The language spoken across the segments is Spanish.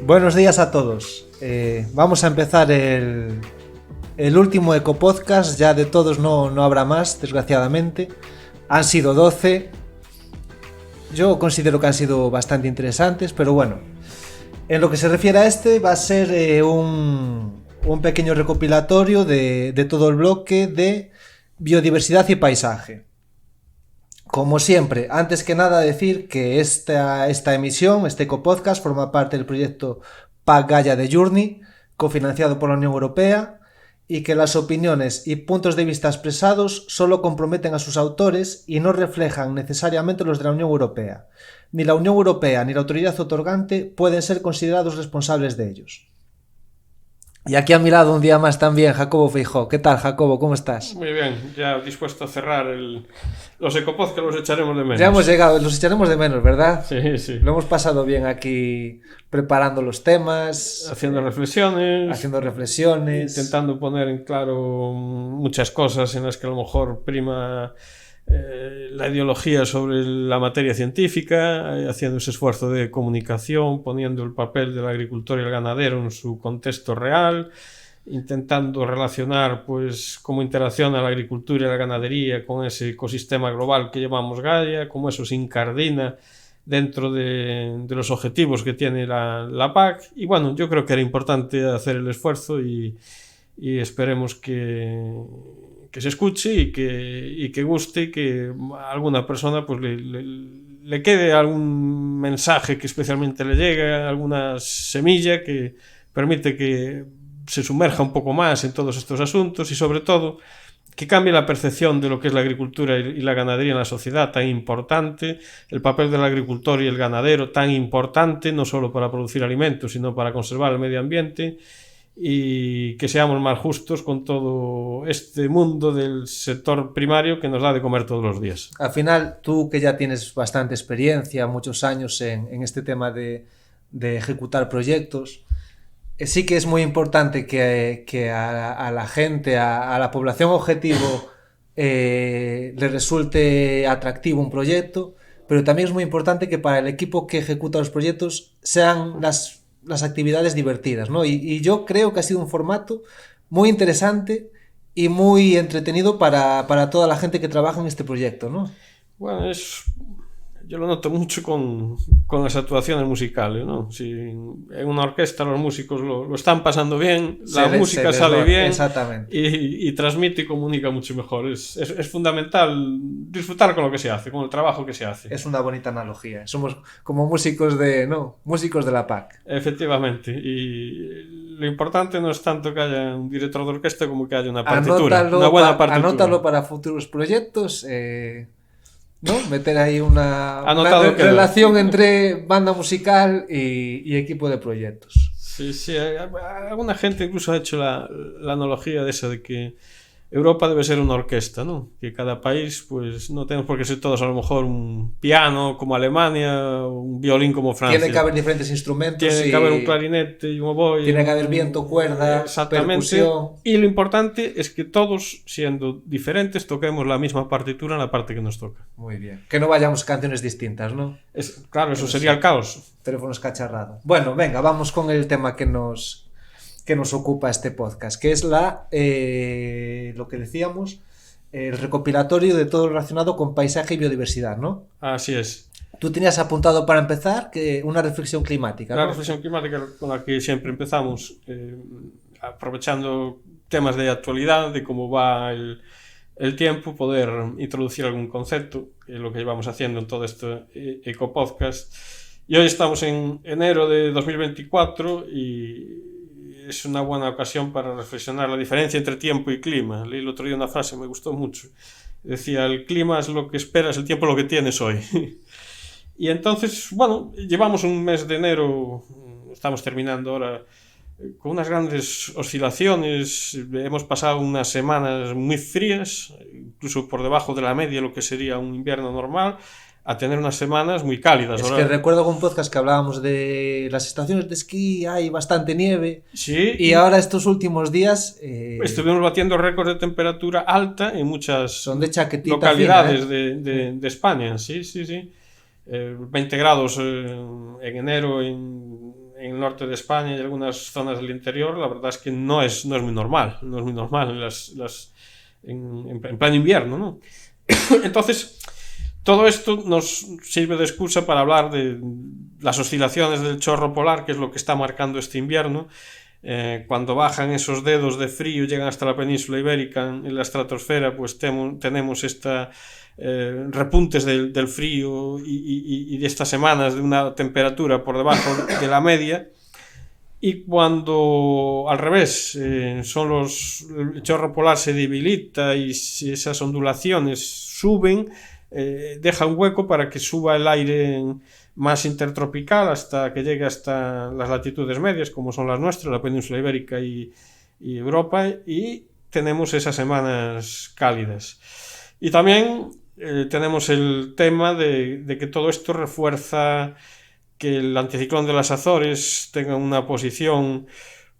Buenos días a todos. Vamos a empezar el último Ecopodcast. Ya de todos no habrá más, desgraciadamente. Han sido 12. Yo considero que han sido bastante interesantes, pero bueno. En lo que se refiere a este, va a ser un pequeño recopilatorio de todo el bloque de biodiversidad y paisaje. Como siempre, antes que nada decir que esta emisión, este Ecopodcast, forma parte del proyecto PAC Gaia de Journey, cofinanciado por la Unión Europea, y que las opiniones y puntos de vista expresados solo comprometen a sus autores y no reflejan necesariamente los de la Unión Europea. Ni la Unión Europea ni la autoridad otorgante pueden ser considerados responsables de ellos. Y aquí a mi lado un día más también Jacobo Feijó. ¿Qué tal, Jacobo? ¿Cómo estás? Muy bien, ya dispuesto a cerrar los Ecopodcasts, los echaremos de menos. Ya hemos llegado, los echaremos de menos, ¿verdad? Sí, sí. Lo hemos pasado bien aquí preparando los temas. Haciendo reflexiones. Intentando poner en claro muchas cosas en las que a lo mejor prima la ideología sobre la materia científica, haciendo ese esfuerzo de comunicación, poniendo el papel del agricultor y el ganadero en su contexto real, intentando relacionar pues cómo interacciona la agricultura y la ganadería con ese ecosistema global que llamamos Gaia, cómo eso se incardina dentro de los objetivos que tiene la PAC. Y bueno, yo creo que era importante hacer el esfuerzo y esperemos que se escuche y que guste y que a alguna persona pues le quede algún mensaje que especialmente le llegue, alguna semilla que permite que se sumerja un poco más en todos estos asuntos y sobre todo que cambie la percepción de lo que es la agricultura y la ganadería en la sociedad, tan importante, el papel del agricultor y el ganadero tan importante, no solo para producir alimentos, sino para conservar el medio ambiente, y que seamos más justos con todo este mundo del sector primario que nos da de comer todos los días. Al final, tú que ya tienes bastante experiencia, muchos años en este tema de ejecutar proyectos, sí que es muy importante que a la gente, a la población objetivo, le resulte atractivo un proyecto, pero también es muy importante que para el equipo que ejecuta los proyectos sean las actividades divertidas, ¿no? Y yo creo que ha sido un formato muy interesante y muy entretenido para toda la gente que trabaja en este proyecto, ¿no? Bueno, yo lo noto mucho con las actuaciones musicales, ¿no? Si en una orquesta los músicos lo están pasando bien, la música sale bien, exactamente. Y transmite y comunica mucho mejor. Es fundamental disfrutar con lo que se hace, con el trabajo que se hace. Es una bonita analogía. Somos como músicos de la PAC. Efectivamente. Y lo importante no es tanto que haya un director de orquesta como que haya una partitura, una buena partitura. Anótalo para futuros proyectos. ¿No? Meter ahí una relación entre banda musical y equipo de proyectos. Sí. Alguna gente incluso ha hecho la analogía de eso, de que Europa debe ser una orquesta, ¿no? Que cada país, pues no tenemos por qué ser todos a lo mejor un piano como Alemania, un violín como Francia. Tiene que haber diferentes instrumentos. Tiene que haber un clarinete y un oboe. Tiene que haber viento, cuerda, percusión. Y lo importante es que todos, siendo diferentes, toquemos la misma partitura en la parte que nos toca. Muy bien. Que no vayamos canciones distintas, ¿no? Claro, eso sería el caos. Teléfonos cacharrados. Bueno, venga, vamos con el tema que nos ocupa este podcast, que es lo que decíamos, el recopilatorio de todo lo relacionado con paisaje y biodiversidad, ¿no? Así es. Tú tenías apuntado para empezar que una reflexión climática, ¿no? La reflexión climática con la que siempre empezamos, aprovechando temas de actualidad, de cómo va el tiempo, poder introducir algún concepto, que es lo que llevamos haciendo en todo este Ecopodcast. Y hoy estamos en enero de 2024 y es una buena ocasión para reflexionar la diferencia entre tiempo y clima. Leí el otro día una frase, me gustó mucho. Decía, el clima es lo que esperas, el tiempo lo que tienes hoy. Y entonces, bueno, llevamos un mes de enero, estamos terminando ahora, con unas grandes oscilaciones. Hemos pasado unas semanas muy frías, incluso por debajo de la media, lo que sería un invierno normal, a tener unas semanas muy cálidas. Es que recuerdo con un podcast que hablábamos de las estaciones de esquí, hay bastante nieve. Sí. Y ahora estos últimos días... estuvimos batiendo récords de temperatura alta en muchas fina, localidades de España. Sí. 20 grados en enero en el norte de España y algunas zonas del interior, la verdad es que no es muy normal, en pleno invierno, ¿no? Entonces, todo esto nos sirve de excusa para hablar de las oscilaciones del chorro polar, que es lo que está marcando este invierno. Cuando bajan esos dedos de frío, llegan hasta la península ibérica en la estratosfera, pues tenemos repuntes del frío y de estas semanas de una temperatura por debajo de la media. Y cuando al revés, el chorro polar se debilita y si esas ondulaciones suben, deja un hueco para que suba el aire más intertropical hasta que llegue hasta las latitudes medias, como son las nuestras, la península ibérica y Europa, y tenemos esas semanas cálidas. Y también tenemos el tema de que todo esto refuerza que el anticiclón de las Azores tenga una posición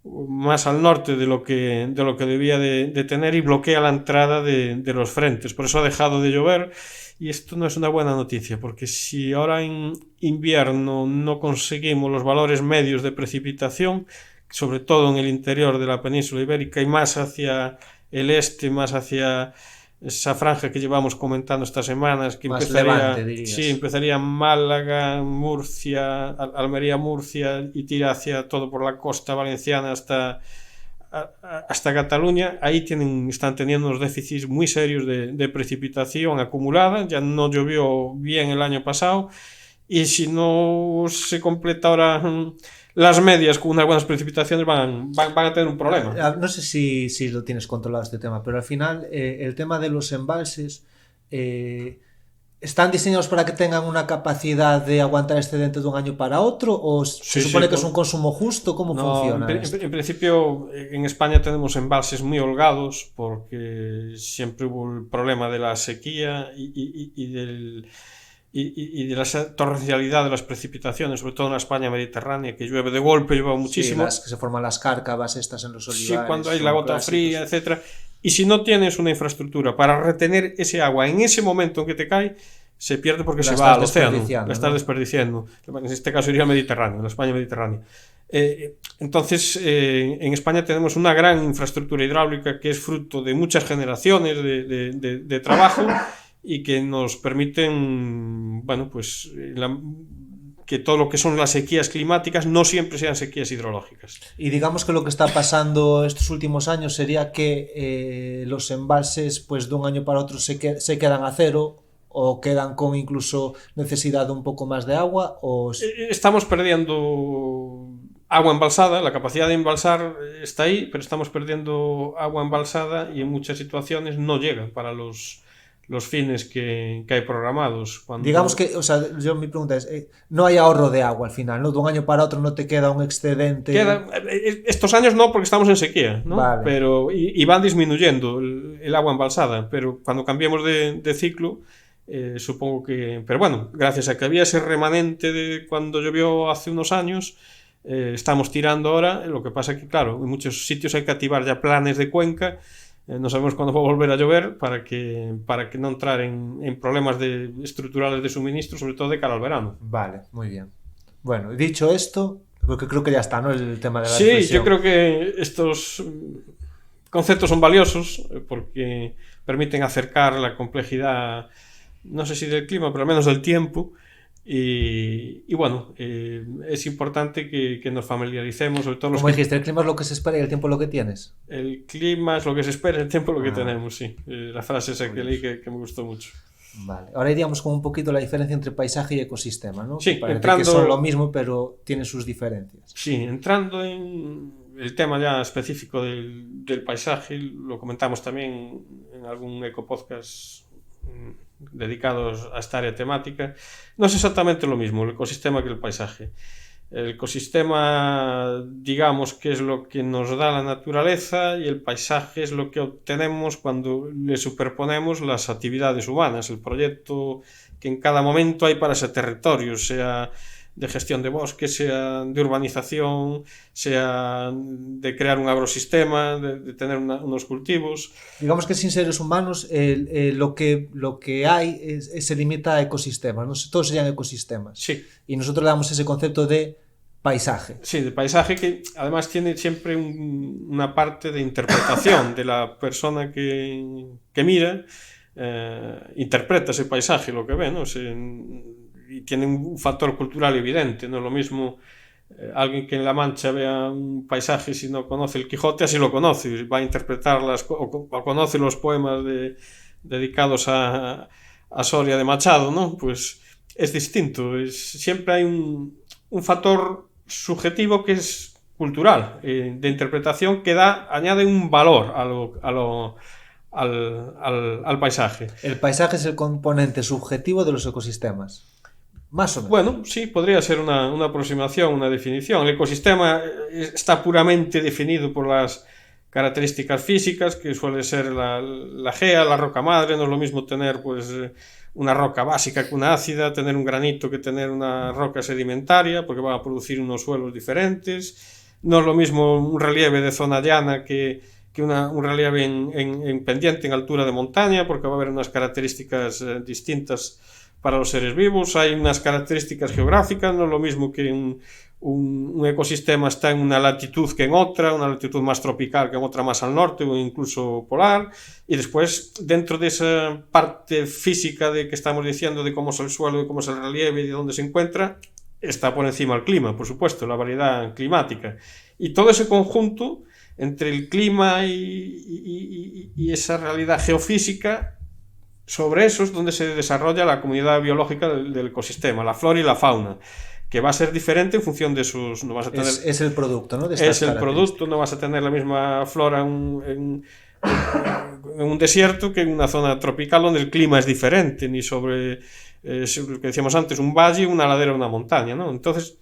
más al norte de lo que debía de tener y bloquea la entrada de los frentes. Por eso ha dejado de llover. Y esto no es una buena noticia, porque si ahora en invierno no conseguimos los valores medios de precipitación, sobre todo en el interior de la península ibérica y más hacia el este, más hacia esa franja que llevamos comentando estas semanas, que empezaría Málaga, Murcia, Almería, Murcia y tira hacia todo por la costa valenciana hasta Cataluña. Ahí están teniendo unos déficits muy serios de precipitación acumulada. Ya no llovió bien el año pasado y si no se completa ahora las medias con unas buenas precipitaciones van a tener un problema. No sé si lo tienes controlado este tema, pero al final el tema de los embalses ¿están diseñados para que tengan una capacidad de aguantar excedente de un año para otro? ¿O se supone que es un consumo justo? ¿Cómo funciona? En principio, en España tenemos embalses muy holgados porque siempre hubo el problema de la sequía y de la torrencialidad de las precipitaciones, sobre todo en la España mediterránea, que llueve de golpe, llueve muchísimo. Sí, que se forman las cárcavas estas en los olivares. Sí, cuando hay la gota fría, etcétera. Y si no tienes una infraestructura para retener ese agua en ese momento en que te cae, se pierde porque se va al océano. La estás desperdiciando. En este caso iría al Mediterráneo, en la España mediterránea. Entonces, en España tenemos una gran infraestructura hidráulica que es fruto de muchas generaciones de trabajo y que nos permiten, bueno, pues que todo lo que son las sequías climáticas no siempre sean sequías hidrológicas. Y digamos que lo que está pasando estos últimos años sería que los embalses, pues de un año para otro se quedan a cero o quedan con incluso necesidad de un poco más de agua. Estamos perdiendo agua embalsada, la capacidad de embalsar está ahí, pero estamos perdiendo agua embalsada y en muchas situaciones no llega para los fines que hay programados. Digamos que, o sea, mi pregunta es, no hay ahorro de agua al final, ¿no? De un año para otro no te queda un excedente. Estos años no, porque estamos en sequía, ¿no? Vale. Pero, y van disminuyendo el agua embalsada, pero cuando cambiemos de ciclo, supongo que... Pero bueno, gracias a que había ese remanente de cuando llovió hace unos años, estamos tirando ahora. Lo que pasa es que, claro, en muchos sitios hay que activar ya planes de cuenca. No sabemos cuándo va a volver a llover para que no entrar en problemas estructurales de suministro, sobre todo de cara al verano. Vale, muy bien. Bueno, dicho esto, porque creo que ya está, ¿no? El tema de la reflexión. Sí, yo creo que estos conceptos son valiosos porque permiten acercar la complejidad, no sé si del clima, pero al menos del tiempo. Y bueno, es importante que nos familiaricemos, sobre todo Como dijiste, el clima es lo que se espera y el tiempo lo que tienes. El clima es lo que se espera y el tiempo lo que tenemos, sí. La frase esa que leí que me gustó mucho. Vale, ahora iríamos con un poquito la diferencia entre paisaje y ecosistema, ¿no? Sí, que son lo mismo, pero tienen sus diferencias. Sí, entrando en el tema ya específico del paisaje, lo comentamos también en algún ecopodcast dedicados a esta área temática. No es exactamente lo mismo el ecosistema que el paisaje. El ecosistema, digamos, que es lo que nos da la naturaleza, y el paisaje es lo que obtenemos cuando le superponemos las actividades humanas, el proyecto que en cada momento hay para ese territorio, sea de gestión de bosques, sea de urbanización, sea de crear un agrosistema, de tener unos cultivos. Digamos que sin seres humanos lo que hay se limita a ecosistemas, ¿no? Todos serían ecosistemas. Sí. Y nosotros le damos ese concepto de paisaje. Sí, de paisaje que además tiene siempre una parte de interpretación de la persona que mira, interpreta ese paisaje, lo que ve, ¿no? Y tiene un factor cultural evidente, no es lo mismo alguien que en La Mancha vea un paisaje, si no conoce el Quijote, así lo conoce, va a interpretar o conoce los poemas dedicados a Soria de Machado, ¿no? Pues es distinto, siempre hay un factor subjetivo que es cultural, de interpretación, que añade un valor al paisaje. El paisaje es el componente subjetivo de los ecosistemas. Más o menos. Bueno, sí, podría ser una aproximación, una definición. El ecosistema está puramente definido por las características físicas, que suele ser la gea, la roca madre. No es lo mismo tener pues una roca básica que una ácida, tener un granito que tener una roca sedimentaria, porque va a producir unos suelos diferentes. No es lo mismo un relieve de zona llana que un relieve en pendiente, en altura de montaña, porque va a haber unas características distintas para los seres vivos. Hay unas características geográficas, no es lo mismo que un ecosistema está en una latitud que en otra, una latitud más tropical que en otra más al norte o incluso polar, y después dentro de esa parte física de que estamos diciendo de cómo es el suelo, de cómo es el relieve y de dónde se encuentra, está por encima el clima, por supuesto, la variedad climática, y todo ese conjunto entre el clima y esa realidad geofísica. Sobre eso es donde se desarrolla la comunidad biológica del ecosistema, la flora y la fauna, que va a ser diferente en función de sus... No vas a tener, es el producto, ¿no? Es el producto, no vas a tener la misma flora en un desierto que en una zona tropical donde el clima es diferente, ni sobre lo que decíamos antes, un valle, una ladera o una montaña, ¿no? Entonces,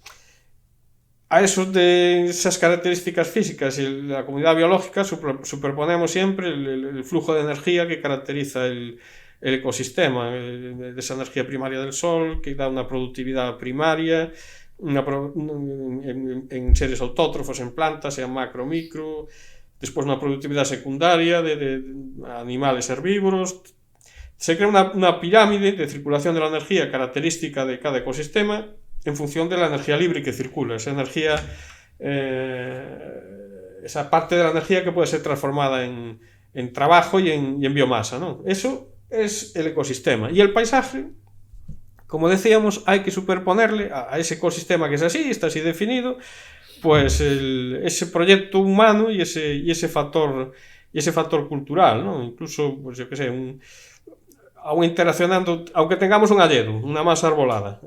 a eso de esas características físicas y la comunidad biológica superponemos siempre el flujo de energía que caracteriza el ecosistema, de esa energía primaria del sol, que da una productividad primaria en seres autótrofos, en plantas, sean macro, micro, después una productividad secundaria de animales herbívoros. Se crea una pirámide de circulación de la energía característica de cada ecosistema en función de la energía libre que circula, esa energía, esa parte de la energía que puede ser transformada en trabajo y en biomasa, ¿no? Eso es el ecosistema. Y el paisaje, como decíamos, hay que superponerle a ese ecosistema que es así, está así definido, pues ese proyecto humano y ese factor cultural, ¿no? Incluso, pues yo qué sé, aún interaccionando, aunque tengamos un alledo, una masa arbolada,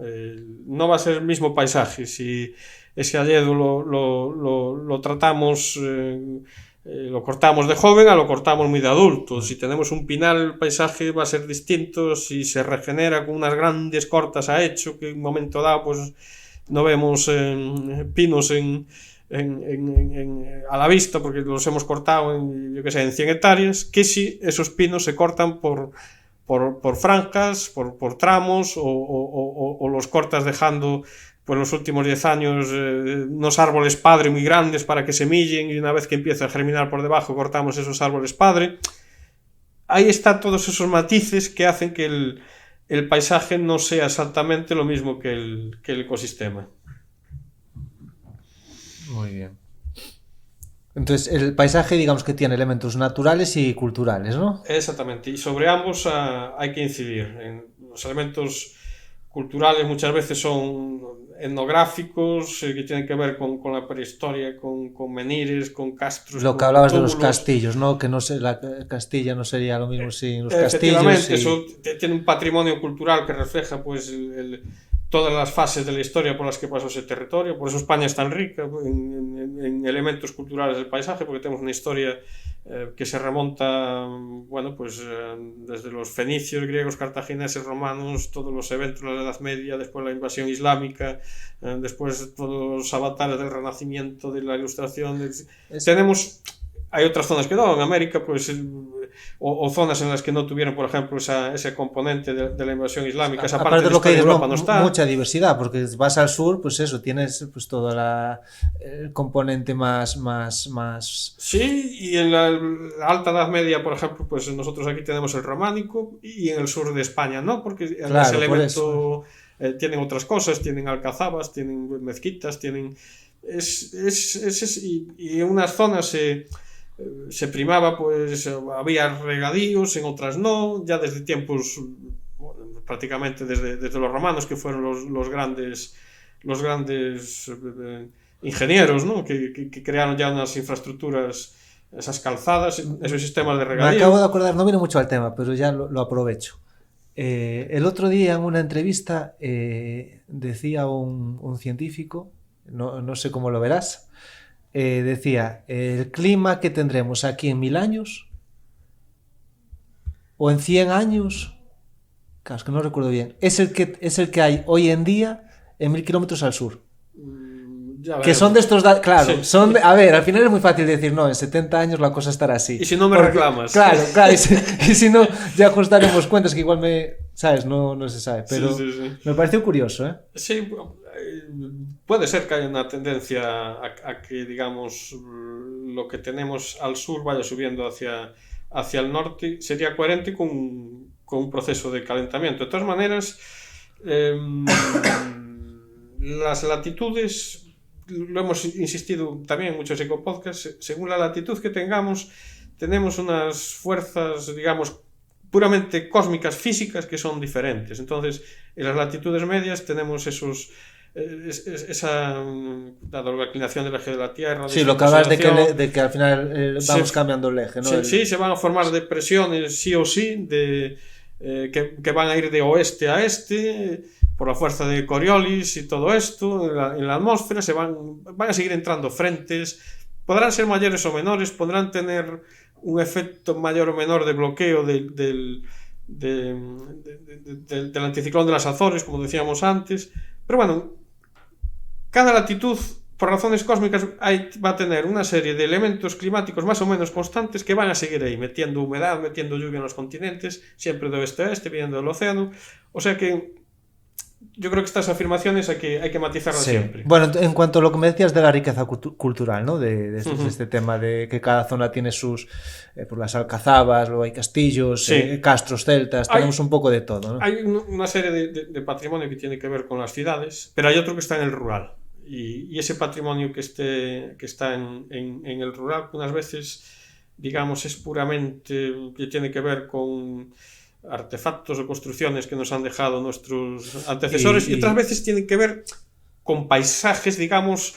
no va a ser el mismo paisaje si ese alledo lo tratamos, lo cortamos de joven a lo cortamos muy de adulto. Si tenemos un pinar, el paisaje va a ser distinto. Si se regenera con unas grandes cortas a hecho, que en un momento dado pues no vemos pinos a la vista porque los hemos cortado en 100 hectáreas, que si esos pinos se cortan por franjas, por tramos, o los cortas dejando pues los últimos 10 años unos árboles padre muy grandes para que semillen, y una vez que empieza a germinar por debajo cortamos esos árboles padre. Ahí están todos esos matices que hacen que el paisaje no sea exactamente lo mismo que el ecosistema. Muy bien. Entonces, el paisaje, digamos que tiene elementos naturales y culturales, ¿no? Exactamente, y sobre ambos hay que incidir. Los elementos culturales muchas veces son etnográficos, que tienen que ver con la prehistoria, con menires, con castros. Lo que hablabas de los castillos, ¿no? Que no sé, la Castilla no sería lo mismo sin los castillos. Efectivamente, eso tiene un patrimonio cultural que refleja pues todas las fases de la historia por las que pasó ese territorio. Por eso España es tan rica en elementos culturales del paisaje, porque tenemos una historia que se remonta, bueno, pues desde los fenicios, griegos, cartagineses, romanos, todos los eventos de la Edad Media, después la invasión islámica, después todos los avatares del Renacimiento, de la Ilustración. Hay otras zonas que no, en América, pues, o zonas en las que no tuvieron, por ejemplo, ese componente de la invasión islámica, esa parte de la historia de Europa no está. Mucha diversidad, porque vas al sur, pues eso, tienes pues todo el componente más... Sí, y en la Alta Edad Media, por ejemplo, pues nosotros aquí tenemos el románico, y en el sur de España no, porque claro, ese elemento tienen otras cosas, tienen alcazabas, tienen mezquitas, tienen... y en unas zonas se primaba, pues había regadíos, en otras no, ya desde tiempos, bueno, prácticamente desde los romanos, que fueron los grandes ingenieros, ¿no? que crearon ya unas infraestructuras, esas calzadas, esos sistemas de regadío. Me acabo de acordar, no viene mucho al tema, pero ya lo aprovecho. El otro día en una entrevista decía un científico, no sé cómo lo verás, decía, el clima que tendremos aquí en 1000 años o en 100 años, claro, es que no recuerdo bien, es el que hay hoy en día en 1000 kilómetros al sur. Que son de estos claro, sí. A ver, al final es muy fácil decir, no, en 70 años la cosa estará así. Y si no me reclamas. Claro, y si no, ya ajustaremos cuentas que igual ¿sabes? No se sabe, pero sí. Me pareció curioso, ¿eh? Sí, puede ser que haya una tendencia a que, digamos, lo que tenemos al sur vaya subiendo hacia el norte. Sería coherente con un proceso de calentamiento. De todas maneras, las latitudes... Lo hemos insistido también en muchos ecopodcasts, según la latitud que tenemos unas fuerzas, digamos, puramente cósmicas, físicas, que son diferentes. Entonces, en las latitudes medias tenemos dado la inclinación del eje de la Tierra... Sí, lo que hablas de que al final vamos cambiando el eje, ¿no? Sí, se van a formar depresiones sí o sí, que van a ir de oeste a este... por la fuerza de Coriolis y todo esto, en la atmósfera van a seguir entrando frentes, podrán ser mayores o menores, podrán tener un efecto mayor o menor de bloqueo del anticiclón de las Azores, como decíamos antes, pero bueno, cada latitud, por razones cósmicas, va a tener una serie de elementos climáticos más o menos constantes que van a seguir ahí, metiendo humedad, metiendo lluvia en los continentes, siempre de oeste a este, viniendo del océano, o sea que yo creo que estas afirmaciones hay que matizarlas siempre. Bueno, en cuanto a lo que me decías de la riqueza cultural, ¿no? De este tema de que cada zona tiene sus... por las alcazabas, luego hay castillos, castros celtas, tenemos un poco de todo, ¿no? Hay una serie de patrimonio que tiene que ver con las ciudades, pero hay otro que está en el rural. Y ese patrimonio que está en el rural, unas veces, digamos, es puramente que tiene que ver con... artefactos o construcciones que nos han dejado nuestros antecesores y otras veces tienen que ver con paisajes, digamos,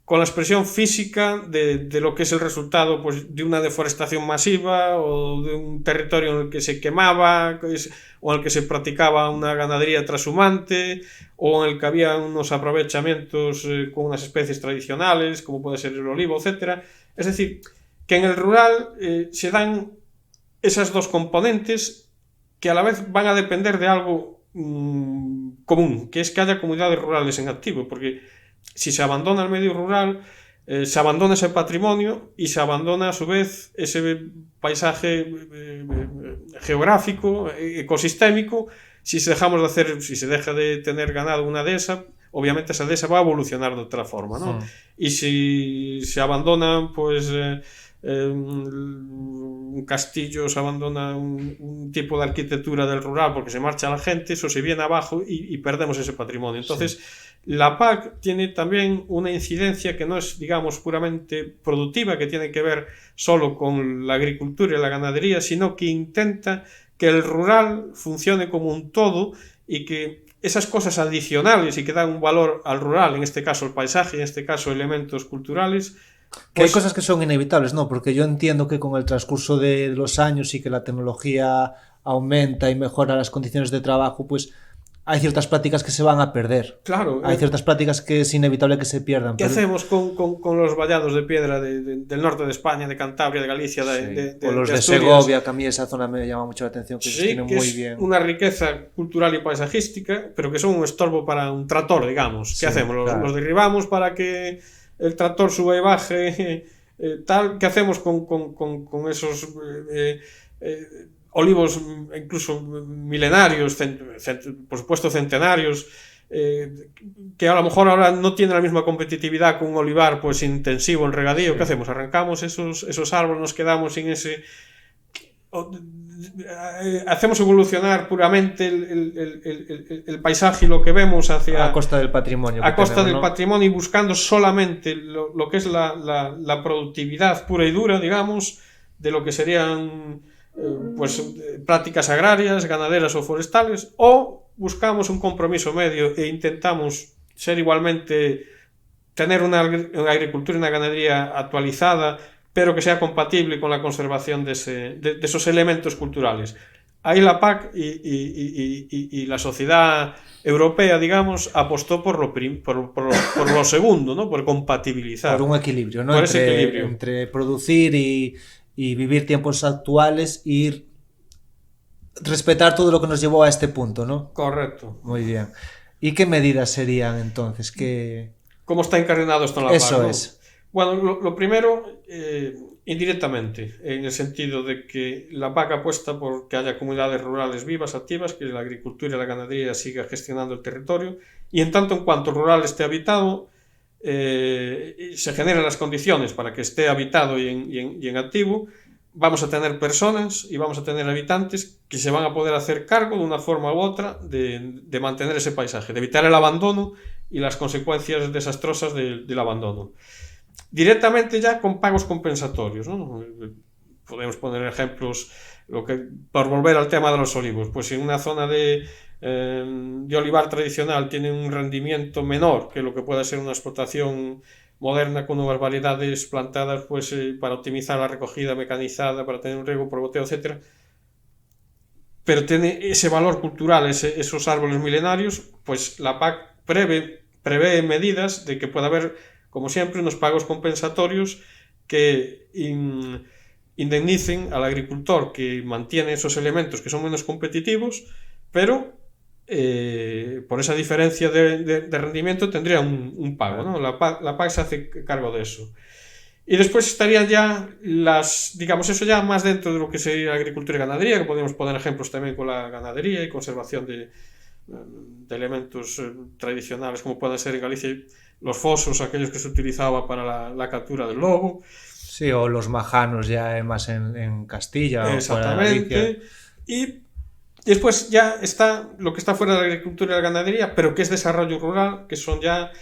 con la expresión física de lo que es el resultado, pues, de una deforestación masiva o de un territorio en el que se quemaba o en el que se practicaba una ganadería trashumante o en el que había unos aprovechamientos con unas especies tradicionales como puede ser el olivo, etc. Es decir, que en el rural se dan esas dos componentes que a la vez van a depender de algo común, que es que haya comunidades rurales en activo, porque si se abandona el medio rural, se abandona ese patrimonio y se abandona a su vez ese paisaje geográfico, ecosistémico. Si se deja de tener ganado una dehesa, obviamente esa dehesa va a evolucionar de otra forma, ¿no? Y si se abandona, pues... un castillo, se abandona un tipo de arquitectura del rural porque se marcha la gente, eso se viene abajo y perdemos ese patrimonio. Entonces, la PAC tiene también una incidencia que no es, digamos, puramente productiva, que tiene que ver solo con la agricultura y la ganadería, sino que intenta que el rural funcione como un todo y que esas cosas adicionales y que dan un valor al rural, en este caso el paisaje, en este caso elementos culturales, que hay cosas que son inevitables, ¿no? Porque yo entiendo que con el transcurso de los años y que la tecnología aumenta y mejora las condiciones de trabajo, pues hay ciertas prácticas que se van a perder. Claro. Hay ciertas prácticas que es inevitable que se pierdan. ¿Qué hacemos con los vallados de piedra del norte de España, de Cantabria, de Galicia, o los de Segovia, que a mí esa zona me llama mucho la atención, que se tienen muy bien. Es una riqueza cultural y paisajística, pero que son un estorbo para un tractor, digamos. ¿Qué hacemos? Los derribamos para que el tractor suba y baje, tal. ¿Qué hacemos con esos olivos incluso milenarios, por supuesto centenarios, que a lo mejor ahora no tienen la misma competitividad que un olivar pues intensivo en regadío? ¿Qué hacemos? Arrancamos esos árboles, nos quedamos sin ese... hacemos evolucionar puramente el paisaje y lo que vemos hacia... A costa del patrimonio. A costa del patrimonio, y buscando solamente lo que es la productividad pura y dura, digamos, de lo que serían pues prácticas agrarias, ganaderas o forestales, o buscamos un compromiso medio e intentamos ser igualmente, tener una agricultura y una ganadería actualizada, pero que sea compatible con la conservación de esos elementos culturales. Ahí la PAC y la sociedad europea, digamos, apostó por lo segundo, ¿no? Por compatibilizar. Por un equilibrio, ¿no? Por ese equilibrio. Entre producir y vivir tiempos actuales y respetar todo lo que nos llevó a este punto, ¿no? Correcto. Muy bien. ¿Y qué medidas serían entonces? ¿Cómo está encarnado esto en la PAC? Eso es. Bueno, lo primero, indirectamente, en el sentido de que la PAC apuesta por que haya comunidades rurales vivas, activas, que la agricultura y la ganadería siga gestionando el territorio, y en tanto en cuanto el rural esté habitado, se generen las condiciones para que esté habitado y en activo, vamos a tener personas y vamos a tener habitantes que se van a poder hacer cargo de una forma u otra de mantener ese paisaje, de evitar el abandono y las consecuencias desastrosas del abandono. Directamente ya con pagos compensatorios, ¿no? Podemos poner ejemplos, por volver al tema de los olivos, pues si en una zona de olivar tradicional tiene un rendimiento menor que lo que pueda ser una explotación moderna con nuevas variedades plantadas pues para optimizar la recogida mecanizada, para tener un riego por goteo, etc., pero tiene ese valor cultural, esos árboles milenarios, pues la PAC prevé medidas de que pueda haber, como siempre, unos pagos compensatorios que indemnicen al agricultor que mantiene esos elementos que son menos competitivos, pero por esa diferencia de rendimiento tendría un pago, ¿no? La PAC se hace cargo de eso. Y después estarían ya eso ya más dentro de lo que sería agricultura y ganadería, que podríamos poner ejemplos también con la ganadería y conservación de elementos tradicionales, como pueden ser en Galicia los fosos, aquellos que se utilizaba para la captura del lobo. Sí, o los majanos ya más en Castilla. Exactamente. Y después ya está lo que está fuera de la agricultura y la ganadería, pero que es desarrollo rural, que son ya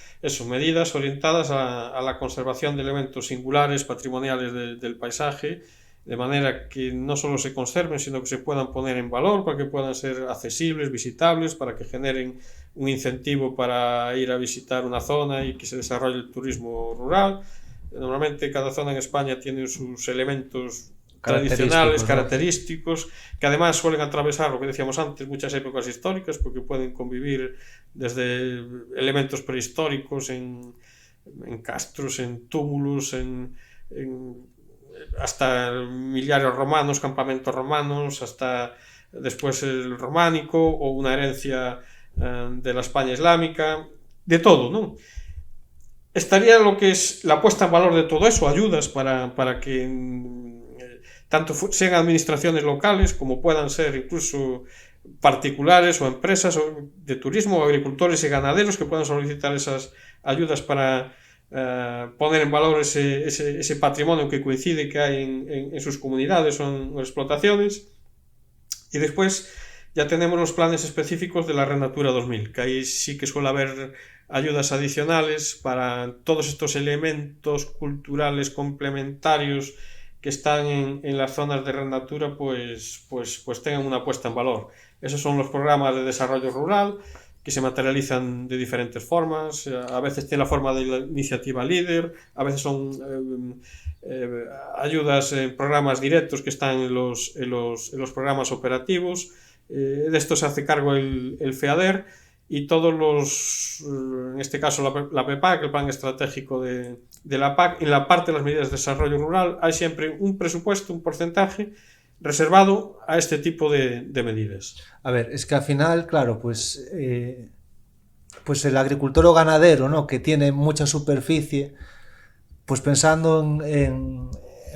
medidas orientadas a la conservación de elementos singulares, patrimoniales del paisaje, de manera que no solo se conserven, sino que se puedan poner en valor para que puedan ser accesibles, visitables, para que generen un incentivo para ir a visitar una zona y que se desarrolle el turismo rural. Normalmente cada zona en España tiene sus elementos tradicionales, característicos, que además suelen atravesar, lo que decíamos antes, muchas épocas históricas, porque pueden convivir desde elementos prehistóricos en castros, en túmulos, hasta miliarios romanos, campamentos romanos, hasta después el románico o una herencia de la España islámica, de todo, ¿no? Estaría lo que es la puesta en valor de todo eso, ayudas para que tanto sean administraciones locales como puedan ser incluso particulares o empresas de turismo o agricultores y ganaderos que puedan solicitar esas ayudas para poner en valor ese patrimonio que coincide que hay en sus comunidades o en explotaciones. Y después ya tenemos los planes específicos de la Red Natura 2000, que ahí sí que suele haber ayudas adicionales para todos estos elementos culturales complementarios que están en las zonas de Red Natura, pues tengan una puesta en valor. Esos son los programas de desarrollo rural, que se materializan de diferentes formas. A veces tiene la forma de la iniciativa líder, a veces son ayudas en programas directos que están en los programas operativos. De esto se hace cargo el FEADER, y todos en este caso la PEPAC, el plan estratégico de la PAC, en la parte de las medidas de desarrollo rural hay siempre un presupuesto, un porcentaje reservado a este tipo de medidas. A ver, es que al final, claro, pues el agricultor o ganadero, ¿no?, que tiene mucha superficie, pues pensando en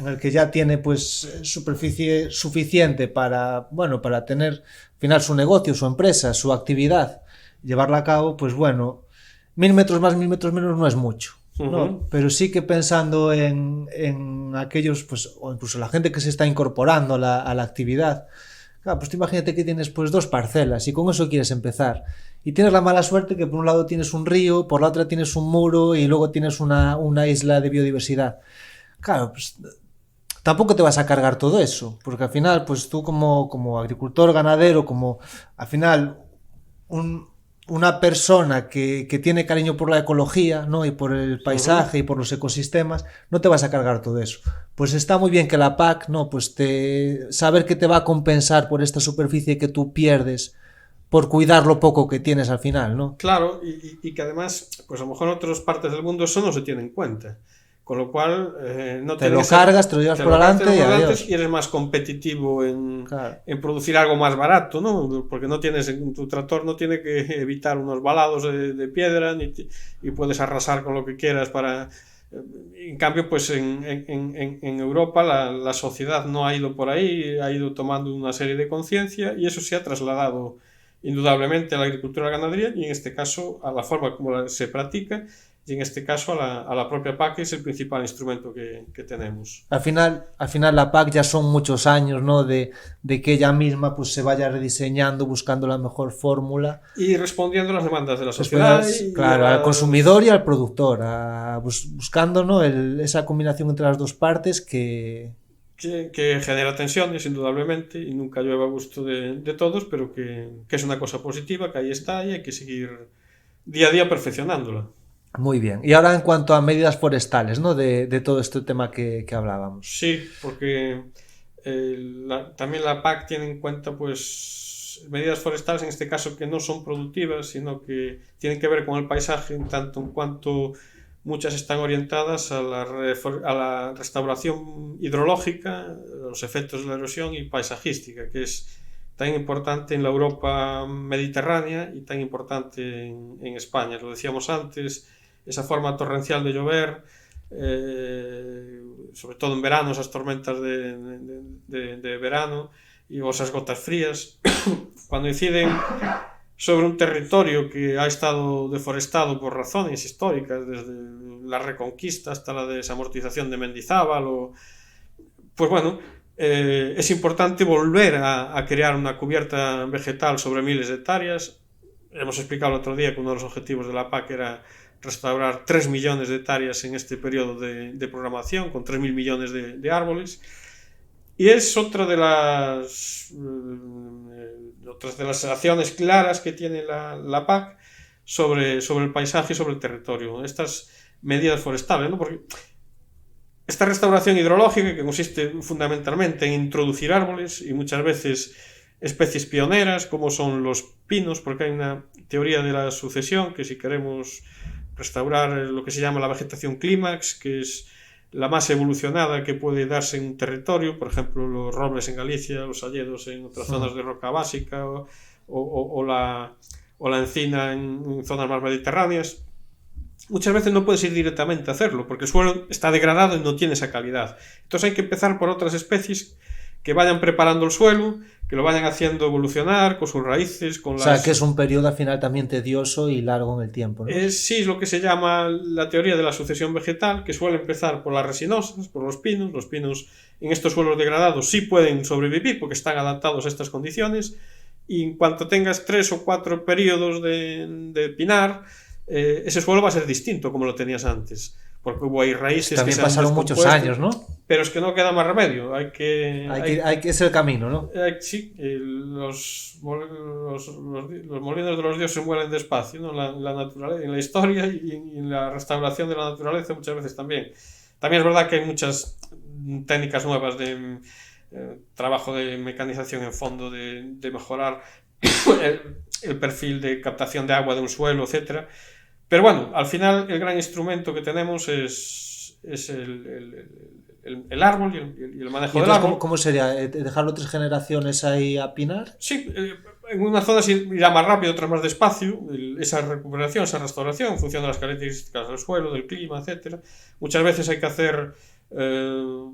el que ya tiene pues superficie suficiente para tener al final su negocio, su empresa, su actividad, llevarla a cabo, pues bueno, 1000 metros más, 1000 metros menos no es mucho. ¿no? Pero sí que pensando en aquellos, pues, o incluso la gente que se está incorporando a la actividad. Claro, pues tú imagínate que tienes pues 2 parcelas y con eso quieres empezar. Y tienes la mala suerte que por un lado tienes un río, por la otra tienes un muro y luego tienes una isla de biodiversidad. Claro, pues tampoco te vas a cargar todo eso, porque al final, pues tú como agricultor, ganadero, como al final una persona que tiene cariño por la ecología, ¿no? Y por el paisaje y por los ecosistemas, no te vas a cargar todo eso. Pues está muy bien que la PAC, ¿no? Pues saber que te va a compensar por esta superficie que tú pierdes por cuidar lo poco que tienes al final, ¿no? Claro, y que además, pues a lo mejor en otras partes del mundo eso no se tiene en cuenta. Con lo cual, no te lo cargas, te lo llevas por delante y adiós. Y eres más competitivo en producir algo más barato, ¿no? Porque no tienes, tu tractor no tiene que evitar unos balados de piedra y puedes arrasar con lo que quieras para... En cambio, pues en Europa la sociedad no ha ido por ahí, ha ido tomando una serie de conciencia y eso se ha trasladado indudablemente a la agricultura y la ganadería y en este caso a la forma como se practica y en este caso a la propia PAC, que es el principal instrumento que tenemos. Al final la PAC ya son muchos años, ¿no? De que ella misma pues se vaya rediseñando, buscando la mejor fórmula. Y respondiendo a las demandas de la sociedad. Claro, al consumidor y al productor, buscando, ¿no? Esa combinación entre las dos partes que genera tensiones, indudablemente, y nunca llueve a gusto de todos, pero que es una cosa positiva, que ahí está y hay que seguir día a día perfeccionándola. Muy bien. Y ahora en cuanto a medidas forestales, ¿no? De todo este tema que hablábamos. Sí, porque también la PAC tiene en cuenta pues medidas forestales en este caso que no son productivas, sino que tienen que ver con el paisaje en tanto en cuanto muchas están orientadas a la restauración hidrológica, los efectos de la erosión y paisajística, que es tan importante en la Europa mediterránea y tan importante en España. Lo decíamos antes, esa forma torrencial de llover, sobre todo en verano, esas tormentas de verano y esas gotas frías, cuando inciden sobre un territorio que ha estado deforestado por razones históricas, desde la Reconquista hasta la desamortización de Mendizábal, pues bueno, es importante volver a crear una cubierta vegetal sobre miles de hectáreas. Hemos explicado el otro día que uno de los objetivos de la PAC era restaurar 3 millones de hectáreas en este periodo de programación, con 3.000 millones de árboles. Y es otra de las acciones claras que tiene la PAC sobre el paisaje y sobre el territorio. Estas medidas forestales, ¿no? Porque esta restauración hidrológica, que consiste fundamentalmente en introducir árboles y muchas veces especies pioneras, como son los pinos, porque hay una teoría de la sucesión que si queremos restaurar lo que se llama la vegetación clímax, que es la más evolucionada que puede darse en un territorio, por ejemplo los robles en Galicia, los hayedos en otras zonas de roca básica o la encina en zonas más mediterráneas. Muchas veces no puedes ir directamente a hacerlo porque el suelo está degradado y no tiene esa calidad. Entonces hay que empezar por otras especies que vayan preparando el suelo, que lo vayan haciendo evolucionar con sus raíces, con las... O sea, que es un periodo al final también tedioso y largo en el tiempo, ¿no? Sí, es lo que se llama la teoría de la sucesión vegetal, que suele empezar por las resinosas, por los pinos. Los pinos en estos suelos degradados sí pueden sobrevivir porque están adaptados a estas condiciones, y en cuanto tengas 3 o 4 periodos de pinar, ese suelo va a ser distinto como lo tenías antes. Porque hubo ahí raíces también que pasaron muchos años, ¿no? Pero es que no queda más remedio. Hay que es el camino, ¿no? Sí, los molinos de los dioses mueren despacio, ¿no? La naturaleza, en la historia y en la restauración de la naturaleza muchas veces también. También es verdad que hay muchas técnicas nuevas de trabajo de mecanización en fondo, de mejorar el perfil de captación de agua de un suelo, etcétera. Pero bueno, al final el gran instrumento que tenemos es el árbol y el manejo del árbol. ¿Cómo sería? ¿Dejarlo 3 generaciones ahí a pinar? Sí, en unas zonas irá más rápido, otras más despacio. Esa recuperación, esa restauración, en función de las características del suelo, del clima, etc. Muchas veces hay que hacer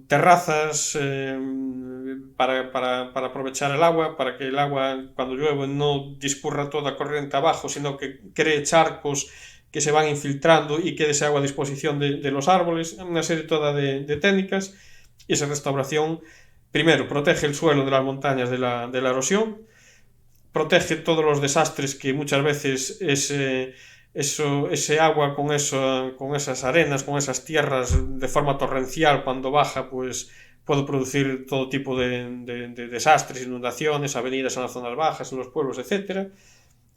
terrazas para aprovechar el agua, para que el agua cuando llueve no discurra toda corriente abajo, sino que cree charcos que se van infiltrando y quede ese agua a disposición de los árboles, una serie toda de técnicas. Y esa restauración, primero, protege el suelo de las montañas de la erosión, protege todos los desastres que muchas veces ese agua con esas arenas, con esas tierras de forma torrencial cuando baja, pues puede producir todo tipo de desastres, inundaciones, avenidas en las zonas bajas, en los pueblos, etc.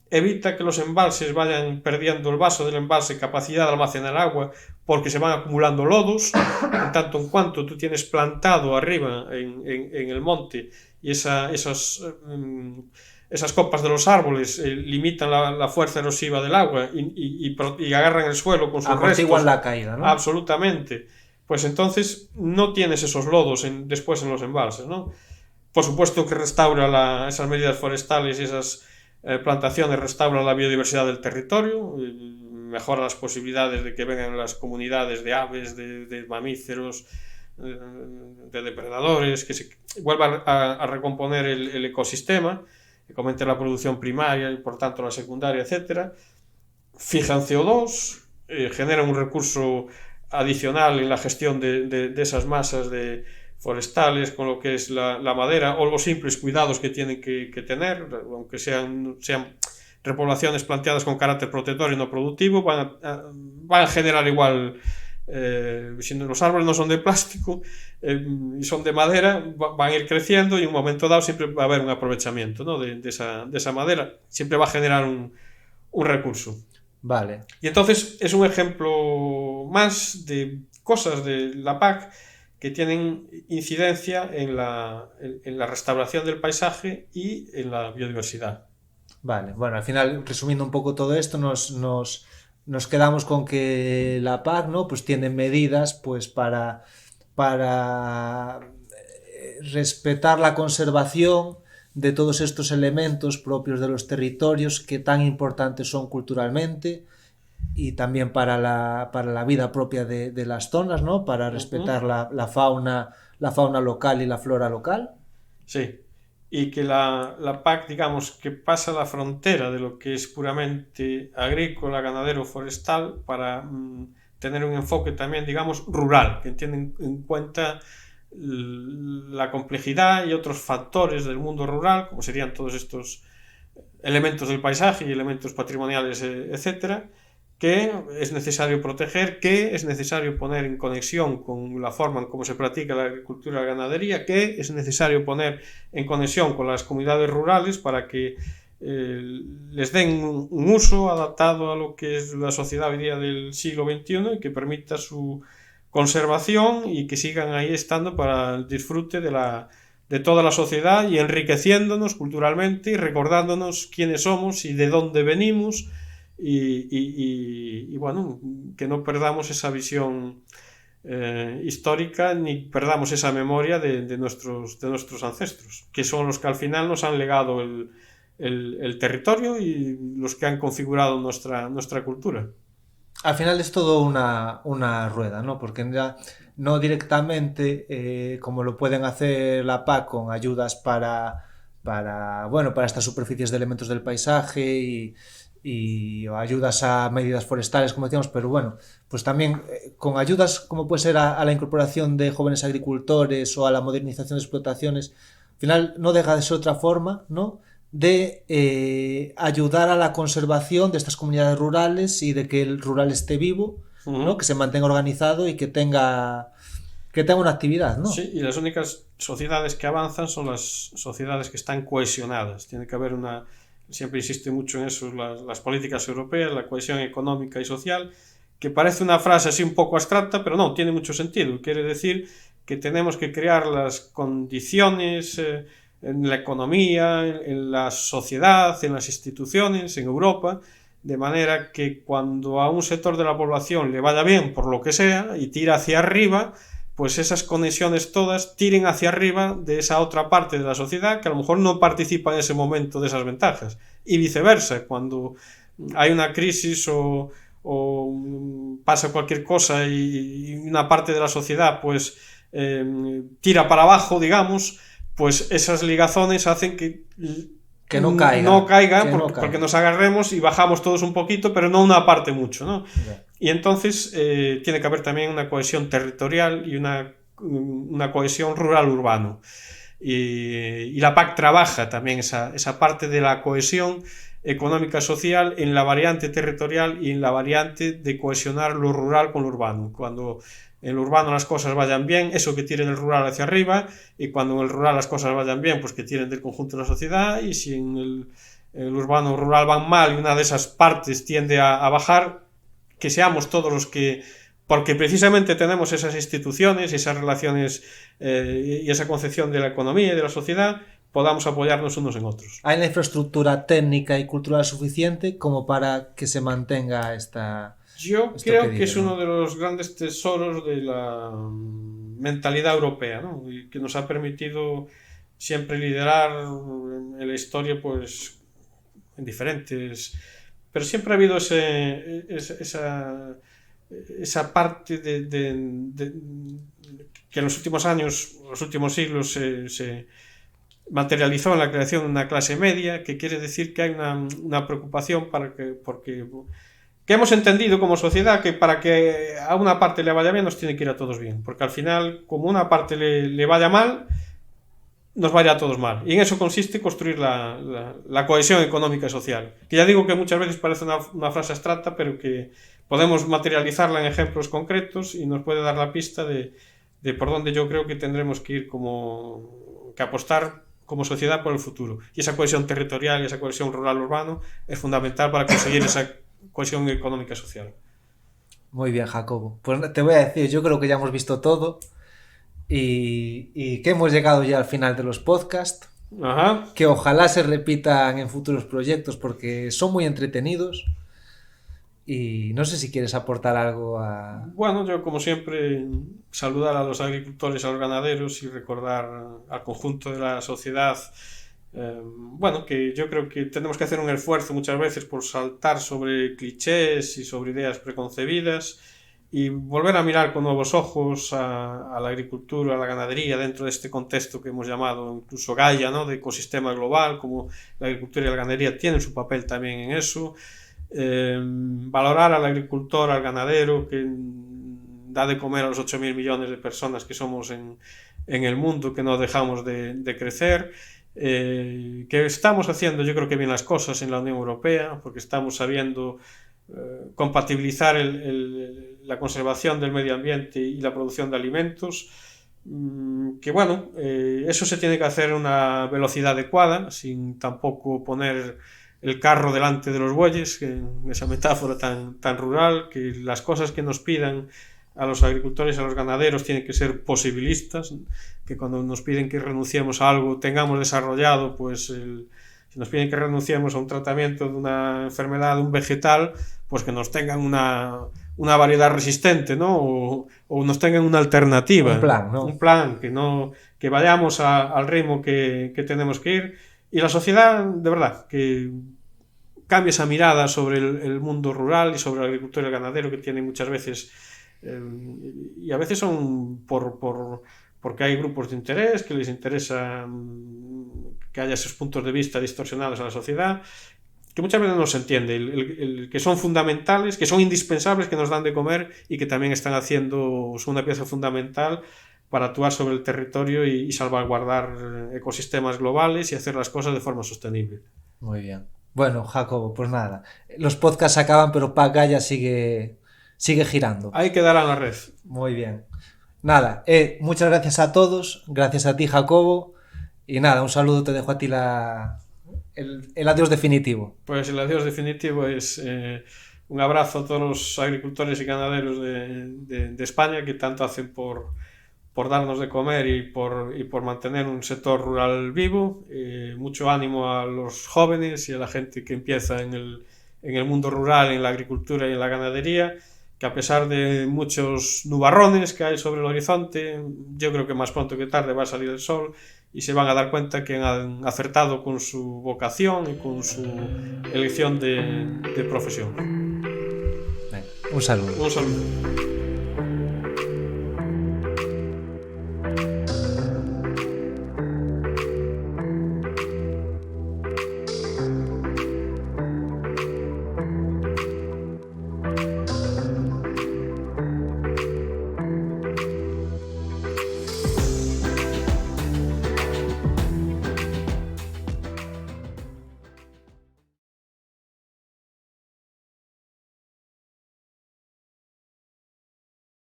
Evita que los embalses vayan perdiendo el vaso del embalse capacidad de almacenar agua porque se van acumulando lodos, en tanto en cuanto tú tienes plantado arriba en el monte y esas copas de los árboles limitan la fuerza erosiva del agua y agarran el suelo con sus restos. Igual la caída, ¿no? Absolutamente. Pues entonces no tienes esos lodos después en los embalses, ¿no? Por supuesto que restaura esas medidas forestales y esas plantaciones, restaura la biodiversidad del territorio, mejora las posibilidades de que vengan las comunidades de aves, de mamíferos, de depredadores, que se vuelva a recomponer el ecosistema, que aumente la producción primaria y por tanto la secundaria, etc. Fijan CO2, generan un recurso adicional en la gestión de esas masas forestales, con lo que es la madera o los simples cuidados que tienen que tener, aunque sean repoblaciones planteadas con carácter protector y no productivo, van a generar igual, si los árboles no son de plástico y son de madera, van a ir creciendo y en un momento dado siempre va a haber un aprovechamiento, ¿no? de esa madera, siempre va a generar un recurso. Vale. Y entonces es un ejemplo más de cosas de la PAC que tienen incidencia en la restauración del paisaje y en la biodiversidad. Vale, bueno, al final, resumiendo un poco todo esto, nos quedamos con que la PAC, ¿no? Pues tiene medidas pues para respetar la conservación de todos estos elementos propios de los territorios que tan importantes son culturalmente y también para la vida propia de las zonas, ¿no? Para respetar la fauna local y la flora local. Sí, y que la PAC, digamos, que pasa la frontera de lo que es puramente agrícola, ganadero, forestal, para tener un enfoque también, digamos, rural, que tiene en cuenta la complejidad y otros factores del mundo rural, como serían todos estos elementos del paisaje y elementos patrimoniales, etcétera, que es necesario proteger, que es necesario poner en conexión con la forma en cómo se practica la agricultura y la ganadería, que es necesario poner en conexión con las comunidades rurales para que les den un uso adaptado a lo que es la sociedad hoy día del siglo XXI y que permita su conservación y que sigan ahí estando para el disfrute de toda la sociedad y enriqueciéndonos culturalmente y recordándonos quiénes somos y de dónde venimos y bueno, que no perdamos esa visión histórica ni perdamos esa memoria de nuestros ancestros, que son los que al final nos han legado el territorio y los que han configurado nuestra cultura. Al final es todo una rueda, ¿no? Porque ya no directamente, como lo pueden hacer la PAC con ayudas para estas superficies de elementos del paisaje y ayudas a medidas forestales, como decíamos, pero bueno, pues también con ayudas como puede ser a la incorporación de jóvenes agricultores o a la modernización de explotaciones, al final no deja de ser otra forma, ¿no?, de ayudar a la conservación de estas comunidades rurales y de que el rural esté vivo, ¿no?, que se mantenga organizado y que tenga una actividad, ¿no? Sí, y las únicas sociedades que avanzan son las sociedades que están cohesionadas. Tiene que haber siempre insiste mucho en eso, las políticas europeas, la cohesión económica y social, que parece una frase así un poco abstracta, pero no, tiene mucho sentido. Quiere decir que tenemos que crear las condiciones en la economía, en la sociedad, en las instituciones, en Europa, de manera que cuando a un sector de la población le vaya bien por lo que sea y tira hacia arriba, pues esas conexiones todas tiren hacia arriba de esa otra parte de la sociedad que a lo mejor no participa en ese momento de esas ventajas. Y viceversa, cuando hay una crisis o pasa cualquier cosa y una parte de la sociedad pues tira para abajo, digamos, pues esas ligazones hacen que que no caiga. No caiga, porque nos agarremos y bajamos todos un poquito, pero no una parte mucho, ¿no? Yeah. Y entonces tiene que haber también una cohesión territorial y una cohesión rural-urbano. Y la PAC trabaja también esa parte de la cohesión económica social en la variante territorial y en la variante de cohesionar lo rural con lo urbano. Cuando en lo urbano las cosas vayan bien, eso que tiren el rural hacia arriba, y cuando en el rural las cosas vayan bien, pues que tiren del conjunto de la sociedad, y si en el urbano o rural van mal y una de esas partes tiende a bajar, que seamos todos los que, porque precisamente tenemos esas instituciones, esas relaciones y esa concepción de la economía y de la sociedad, podamos apoyarnos unos en otros. ¿Hay la infraestructura técnica y cultural suficiente como para que se mantenga esta... Yo creo que es uno de los grandes tesoros de la mentalidad europea, ¿no? Y que nos ha permitido siempre liderar en la historia, pues, en diferentes... Pero siempre ha habido esa parte de que en los últimos años, los últimos siglos se materializó en la creación de una clase media, que quiere decir que hay una preocupación porque hemos entendido como sociedad que para que a una parte le vaya bien nos tiene que ir a todos bien, porque al final, como una parte le vaya mal, nos vaya a todos mal, y en eso consiste construir la cohesión económica y social, que ya digo que muchas veces parece una frase abstracta, pero que podemos materializarla en ejemplos concretos y nos puede dar la pista de por dónde yo creo que tendremos que ir, que apostar como sociedad por el futuro, y esa cohesión territorial y esa cohesión rural-urbano es fundamental para conseguir esa cohesión económica y social. Muy bien, Jacobo. Pues te voy a decir, yo creo que ya hemos visto todo y que hemos llegado ya al final de los podcasts. Ajá. Que ojalá se repitan en futuros proyectos porque son muy entretenidos. Y no sé si quieres aportar algo a... Bueno, yo como siempre saludar a los agricultores, a los ganaderos y recordar al conjunto de la sociedad bueno, que yo creo que tenemos que hacer un esfuerzo muchas veces por saltar sobre clichés y sobre ideas preconcebidas y volver a mirar con nuevos ojos a la agricultura, a la ganadería dentro de este contexto que hemos llamado incluso Gaia, ¿no? De ecosistema global, como la agricultura y la ganadería tienen su papel también en eso. Valorar al agricultor, al ganadero que da de comer a los 8.000 millones de personas que somos en el mundo, que no dejamos de crecer. Que estamos haciendo yo creo que bien las cosas en la Unión Europea, porque estamos sabiendo compatibilizar la conservación del medio ambiente y la producción de alimentos, que bueno, eso se tiene que hacer a una velocidad adecuada, sin tampoco poner el carro delante de los bueyes, que esa metáfora tan rural, que las cosas que nos pidan a los agricultores, a los ganaderos, tienen que ser posibilistas, que cuando nos piden que renunciemos a algo, tengamos desarrollado, pues si nos piden que renunciemos a un tratamiento de una enfermedad de un vegetal, pues que nos tengan una variedad resistente, ¿no? O nos tengan una alternativa. Un plan, ¿no? Un plan, que vayamos al ritmo que tenemos que ir. Y la sociedad, de verdad, que cambie esa mirada sobre el mundo rural y sobre el agricultor y el ganadero, que tiene muchas veces... y a veces son porque hay grupos de interés que les interesa que haya esos puntos de vista distorsionados a la sociedad, que muchas veces no se entiende, que son fundamentales, que son indispensables, que nos dan de comer y que también están haciendo una pieza fundamental para actuar sobre el territorio y salvaguardar ecosistemas globales y hacer las cosas de forma sostenible. Muy bien. Bueno, Jacobo, pues nada, los podcasts acaban, pero PAC Gaia sigue girando. Hay que dar a la red. Muy bien. Nada, muchas gracias a todos, gracias a ti, Jacobo, y nada, un saludo, te dejo a ti el adiós definitivo. Pues el adiós definitivo es un abrazo a todos los agricultores y ganaderos de España, que tanto hacen por darnos de comer y por mantener un sector rural vivo. Mucho ánimo a los jóvenes y a la gente que empieza en el mundo rural, en la agricultura y en la ganadería, que a pesar de muchos nubarrones que hay sobre el horizonte, yo creo que más pronto que tarde va a salir el sol y se van a dar cuenta que han acertado con su vocación y con su elección de profesión. Un saludo. Un saludo.